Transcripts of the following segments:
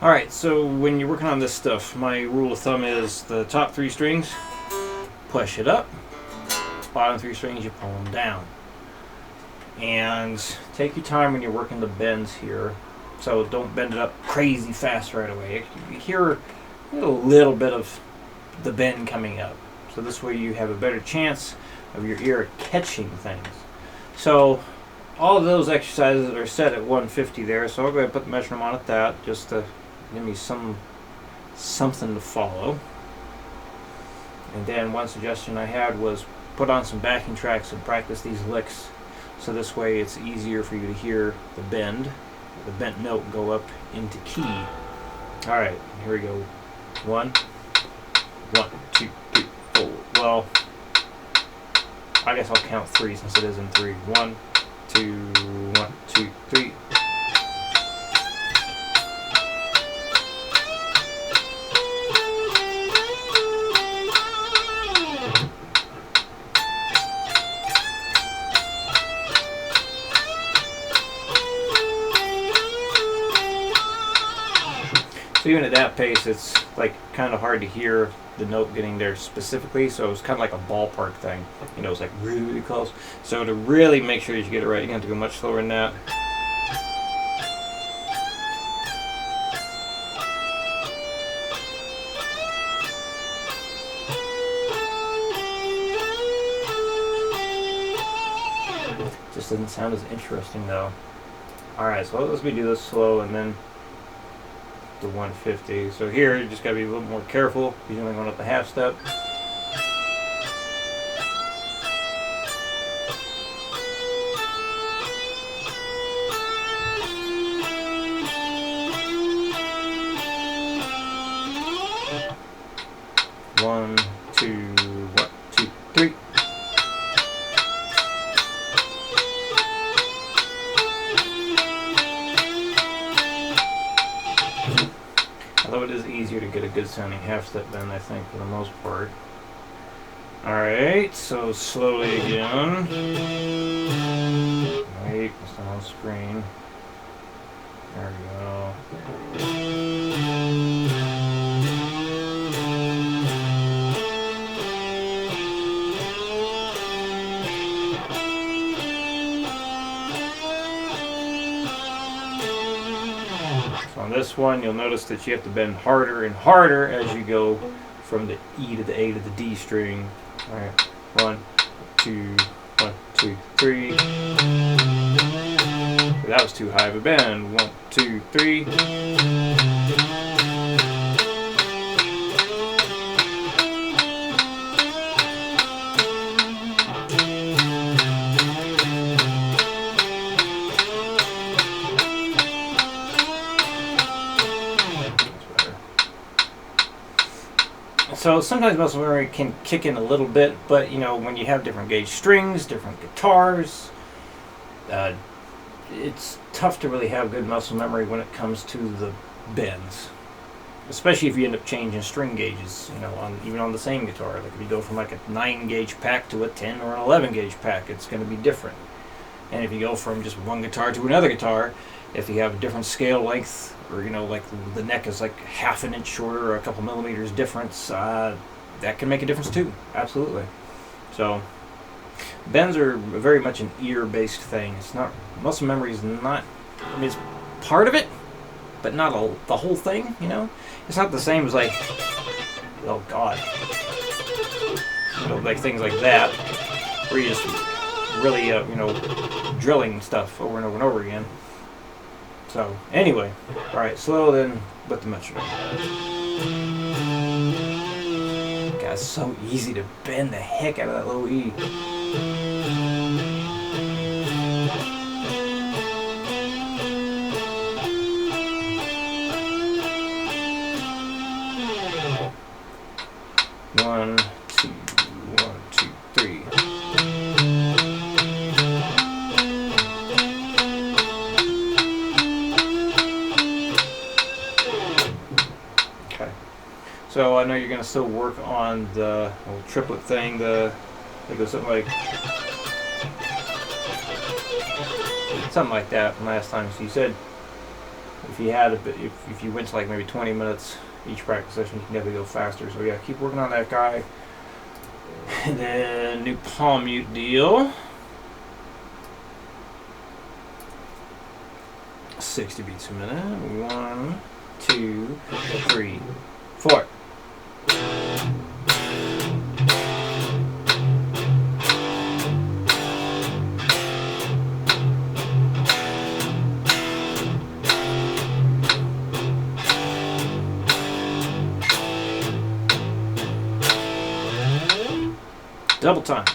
Alright, so when you're working on this stuff, my rule of thumb is the top 3 strings, push it up, bottom 3 strings, you pull them down. And take your time when you're working the bends here. So don't bend it up crazy fast right away. You hear a little bit of the bend coming up. So this way you have a better chance of your ear catching things. So all of those exercises are set at 150 there. So I'll go ahead and put the metronome on at that just to give me something to follow. And then one suggestion I had was put on some backing tracks and practice these licks. So this way it's easier for you to hear the bent note go up into key. Alright, here we go. 1, 1, 2, 3, 4. Well, I guess I'll count 3 since it is in 3. 1, 2, 1, 2, 3. So even at that pace, it's like kind of hard to hear the note getting there specifically. So it's kind of like a ballpark thing. You know, it's like really close. So to really make sure that you get it right, you're going to have to go much slower than that. Just doesn't sound as interesting though. Alright, so let's me do this slow and then the 150. So here you just gotta be a little more careful. You're only going up the half step. One, two, 1, 2, 3. Although it is easier to get a good sounding half step bend, I think, for the most part. Alright, so slowly again. Wait, it's not on screen. There we go. So on this one, you'll notice that you have to bend harder and harder as you go from the E to the A to the D string. Alright, 1, 2, 1, 2, 3. That was too high of a bend. 1, 2, 3. So sometimes muscle memory can kick in a little bit, but you know, when you have different gauge strings, different guitars, it's tough to really have good muscle memory when it comes to the bends, especially if you end up changing string gauges. You know, even on the same guitar, like if you go from like a 9-gauge pack to a 10 or an 11-gauge pack, it's going to be different. And if you go from just one guitar to another guitar, if you have a different scale length, or you know, like the neck is like half an inch shorter or a couple millimeters difference, that can make a difference too. Absolutely. So bends are very much an ear-based thing. It's not, muscle memory is not, I mean, it's part of it, but not the whole thing. You know, it's not the same as like, oh god, you know, like things like that, where you just really you know, drilling stuff over and over and over again. So anyway, all right, slow then with the metronome. God, it's so easy to bend the heck out of that low E. One, two, 1, 2, 3. So I know you're going to still work on the little triplet thing. I think it was something like that from last time. So you said If you had a bit, if you went to like maybe 20 minutes each practice session, you can definitely go faster. So yeah, keep working on that guy. And then new palm mute deal. 60 beats a minute. 1, 2, 3, 4. Double time.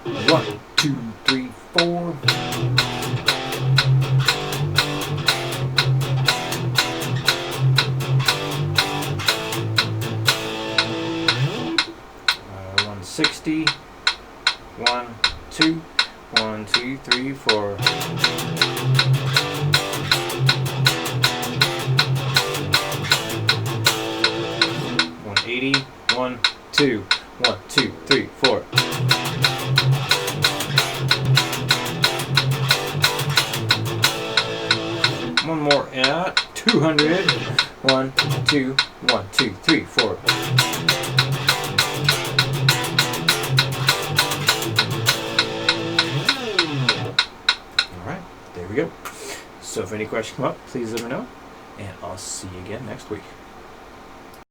1, 2, 3, 4. Uh, 160. 1, 2. 1, 2, 3, 4. 180. 1, 2. 1, 2, 3, 4. One more at 200. 1, 2, 1, 2, 3, 4. Alright, there we go. So if any questions come up, please let me know. And I'll see you again next week.